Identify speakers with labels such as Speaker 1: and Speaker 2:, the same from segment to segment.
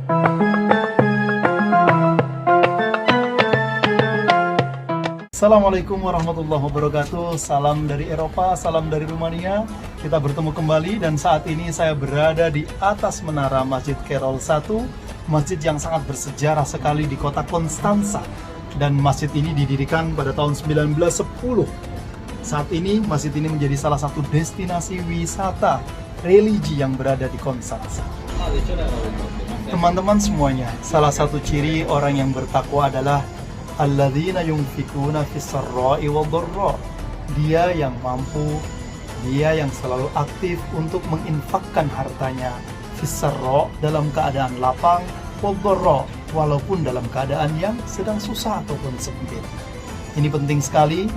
Speaker 1: Assalamualaikum warahmatullahi wabarakatuh. Salam dari Eropa, salam dari Rumania. Kita bertemu kembali dan saat ini saya berada di atas menara Masjid Carol 1, masjid yang sangat bersejarah sekali di kota Konstanza. Dan masjid ini didirikan pada tahun 1910. Saat ini masjid ini menjadi salah satu destinasi wisata religi yang berada di Konstanza. Teman-teman semuanya, salah satu ciri orang yang bertakwa adalah alladzina yunfikuna fis-sarra'i wad-dharra. Dia yang mampu, dia yang selalu aktif untuk menginfakkan hartanya fis-sarra, dalam keadaan lapang, wad-dharra, walaupun dalam keadaan yang sedang susah ataupun sempit. Ini penting sekali.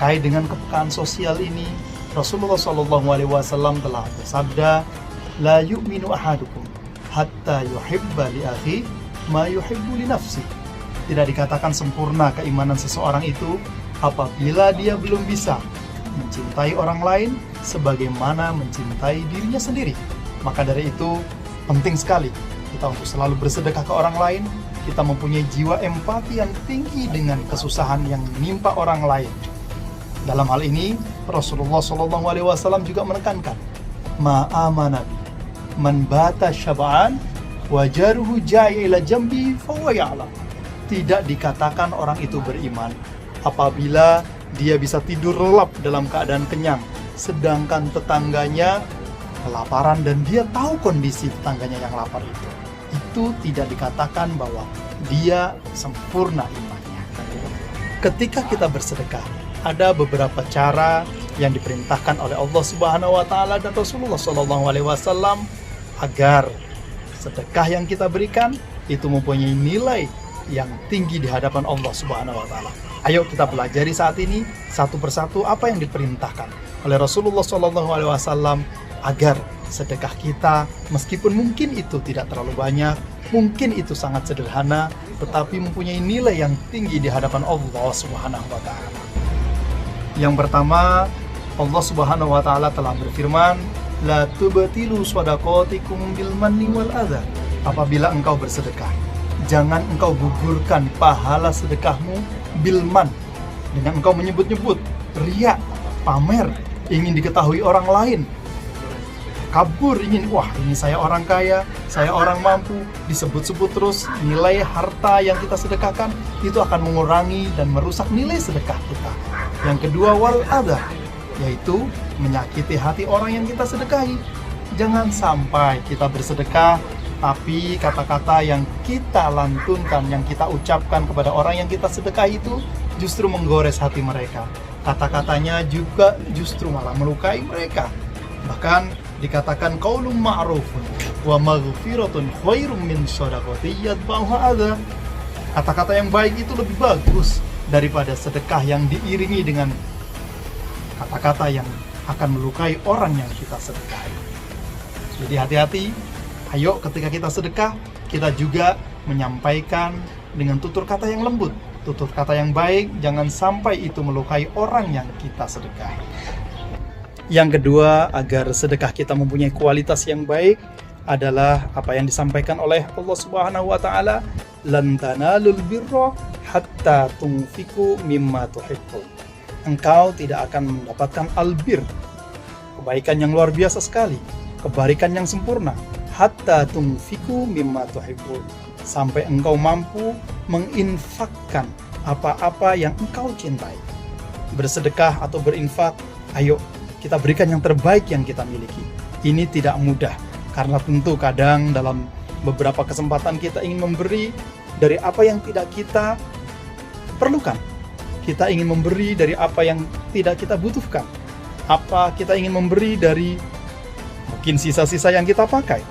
Speaker 1: Terkait dengan kepekaan sosial ini, Rasulullah SAW telah bersabda, la yu'minu ahadukum hatta yuhibba li akhi ma yuhibbu li nafsi. Tidak dikatakan sempurna keimanan seseorang itu apabila dia belum bisa mencintai orang lain sebagaimana mencintai dirinya sendiri. Maka dari itu penting sekali kita untuk selalu bersedekah ke orang lain. Kita mempunyai jiwa empati yang tinggi dengan kesusahan yang menimpa orang lain. Dalam hal ini Rasulullah SAW juga menekankan, ma'amana man bata syab'an wajaruhu ja'i ila jambi fahuwa ya'lam. Tidak dikatakan orang itu beriman apabila dia bisa tidur lelap dalam keadaan kenyang, sedangkan tetangganya kelaparan dan dia tahu kondisi tetangganya yang lapar itu. Itu tidak dikatakan bahwa dia sempurna imannya. Ketika kita bersedekah, ada beberapa cara yang diperintahkan oleh Allah Subhanahu wa taala dan Rasulullah SAW agar sedekah yang kita berikan itu mempunyai nilai yang tinggi di hadapan Allah Subhanahu wa taala. Ayo kita pelajari saat ini satu persatu apa yang diperintahkan oleh Rasulullah SAW agar sedekah kita, meskipun mungkin itu tidak terlalu banyak, mungkin itu sangat sederhana, tetapi mempunyai nilai yang tinggi di hadapan Allah Subhanahu wa taala. Yang pertama, Allah Subhanahu wa taala telah berfirman, la tubtilu shadaqatikum bil manni wal adza. Apabila engkau bersedekah, jangan engkau gugurkan pahala sedekahmu bilman, dengan engkau menyebut-nyebut, riya, pamer, ingin diketahui orang lain, kabur, ingin, wah ini saya orang kaya, saya orang mampu, disebut-sebut terus. Nilai harta yang kita sedekahkan itu akan mengurangi dan merusak nilai sedekah kita. Yang kedua, wal adza, yaitu menyakiti hati orang yang kita sedekahi. Jangan sampai kita bersedekah tapi kata-kata yang kita lantunkan, yang kita ucapkan kepada orang yang kita sedekahi itu justru menggores hati mereka. Kata-katanya juga justru malah melukai mereka. Bahkan dikatakan qaulun ma'rufun wa maghfiratun khairum min shadaqatin yatba'uha adza. Kata-kata yang baik itu lebih bagus daripada sedekah yang diiringi dengan kata-kata yang akan melukai orang yang kita sedekahi. Jadi hati-hati. Ayo ketika kita sedekah, kita juga menyampaikan dengan tutur kata yang lembut, tutur kata yang baik, jangan sampai itu melukai orang yang kita sedekahi. Yang kedua, agar sedekah kita mempunyai kualitas yang baik adalah apa yang disampaikan oleh Allah Subhanahu wa taala, lan tanalul birra hatta tunfiqu mimma tuhibbun. Engkau tidak akan mendapatkan albir, kebaikan yang luar biasa sekali, kebaikan yang sempurna, hatta tunfiqu mimma tuhibbun, sampai engkau mampu menginfakkan apa-apa yang engkau cintai. Bersedekah atau berinfak, ayo kita berikan yang terbaik yang kita miliki. Ini tidak mudah, karena tentu kadang dalam beberapa kesempatan kita ingin memberi dari apa yang tidak kita perlukan. Kita ingin memberi dari apa yang tidak kita butuhkan. Kita ingin memberi dari mungkin sisa-sisa yang kita pakai.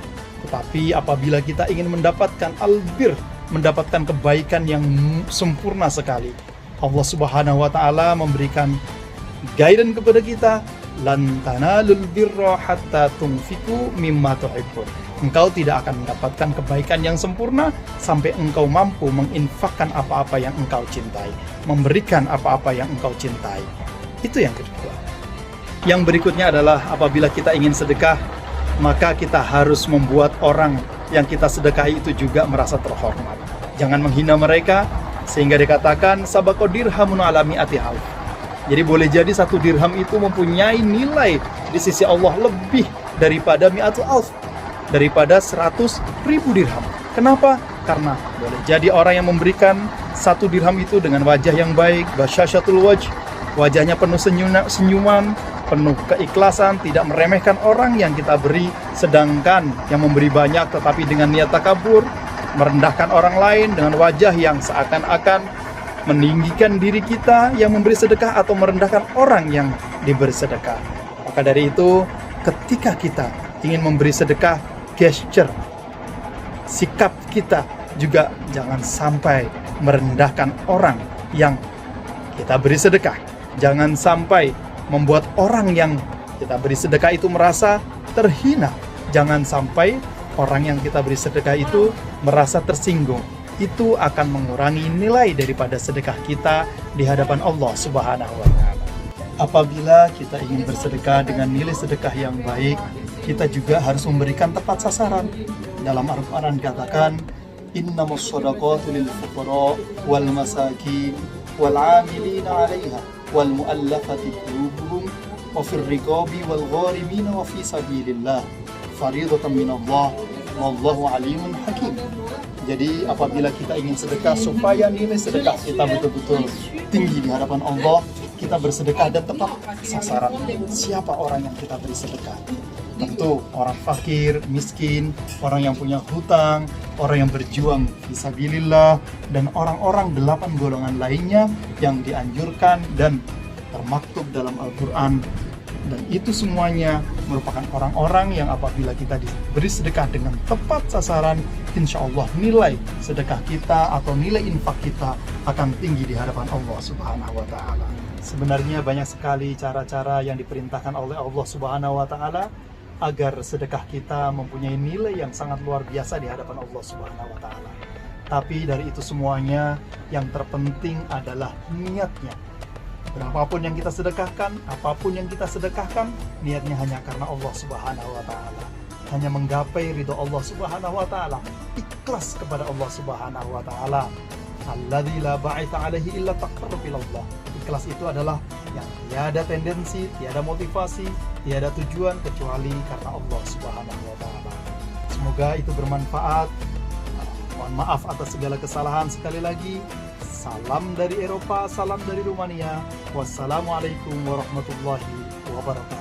Speaker 1: Tetapi apabila kita ingin mendapatkan albir, mendapatkan kebaikan yang sempurna sekali, Allah Subhanahu wa taala memberikan guidance kepada kita, lan tanalul birra hatta tunfiqu mimma tuhibbun. Engkau tidak akan mendapatkan kebaikan yang sempurna sampai engkau mampu menginfakkan apa-apa yang engkau cintai, memberikan apa-apa yang engkau cintai. Itu yang kedua. Yang berikutnya adalah apabila kita ingin sedekah, maka kita harus membuat orang yang kita sedekahi itu juga merasa terhormat. Jangan menghina mereka, sehingga dikatakan sabaqo dirhamun ala mi'ati alf. Jadi boleh jadi 1 dirham itu mempunyai nilai di sisi Allah lebih daripada mi'atu alf, daripada 100.000 dirham. Kenapa? Karena boleh jadi orang yang memberikan 1 dirham itu dengan wajah yang baik, basyasyatul wajh, wajahnya penuh senyuman, penuh keikhlasan, tidak meremehkan orang yang kita beri. Sedangkan yang memberi banyak tetapi dengan niat takabur, merendahkan orang lain dengan wajah yang seakan-akan meninggikan diri kita yang memberi sedekah atau merendahkan orang yang diberi sedekah. Maka dari itu, ketika kita ingin memberi sedekah, gesture, sikap kita juga jangan sampai merendahkan orang yang kita beri sedekah. Jangan sampai membuat orang yang kita beri sedekah itu merasa terhina. Jangan sampai orang yang kita beri sedekah itu merasa tersinggung. Itu akan mengurangi nilai daripada sedekah kita di hadapan Allah Subhanahu wa Ta'ala. Apabila kita ingin bersedekah dengan nilai sedekah yang baik, kita juga harus memberikan tepat sasaran. Dalam Al-Quran dikatakan, innamas shadaqatu lil fuqara wal masakin wal 'amilina 'alaiha wal mu'allafati qulubuhum wa fir riqabi wal gharimin wa fi sabilillah fariidatan minallah wallahu alimun hakim. Jadi apabila kita ingin sedekah, supaya nilai sedekah kita betul-betul tinggi di hadapan Allah, kita bersedekah dan tepat sasaran. Siapa orang yang kita beri sedekah? Tentu orang fakir, miskin, orang yang punya hutang, orang yang berjuang fisabilillah, dan orang-orang 8 golongan lainnya yang dianjurkan dan termaktub dalam Al-Quran. Dan itu semuanya merupakan orang-orang yang apabila kita diberi sedekah dengan tepat sasaran, insya Allah nilai sedekah kita atau nilai infak kita akan tinggi di hadapan Allah Subhanahu wa Ta'ala. Sebenarnya banyak sekali cara-cara yang diperintahkan oleh Allah Subhanahu wa Ta'ala agar sedekah kita mempunyai nilai yang sangat luar biasa di hadapan Allah Subhanahu wa Ta'ala. Tapi dari itu semuanya, yang terpenting adalah niatnya. Berapapun yang kita sedekahkan, apapun yang kita sedekahkan, niatnya hanya karena Allah Subhanahu wa Ta'ala. Hanya menggapai ridho Allah Subhanahu wa Ta'ala. Ikhlas kepada Allah Subhanahu wa Ta'ala. Alladzi la ba'itha alaihi illa taqarrub ilallah. Ikhlas itu adalah yang tiada tendensi, tiada motivasi, tiada tujuan kecuali karena Allah Subhanahu wa Ta'ala. Semoga itu bermanfaat. Mohon maaf atas segala kesalahan sekali lagi. Salam dari Eropa, salam dari Rumania. Wassalamualaikum warahmatullahi wabarakatuh.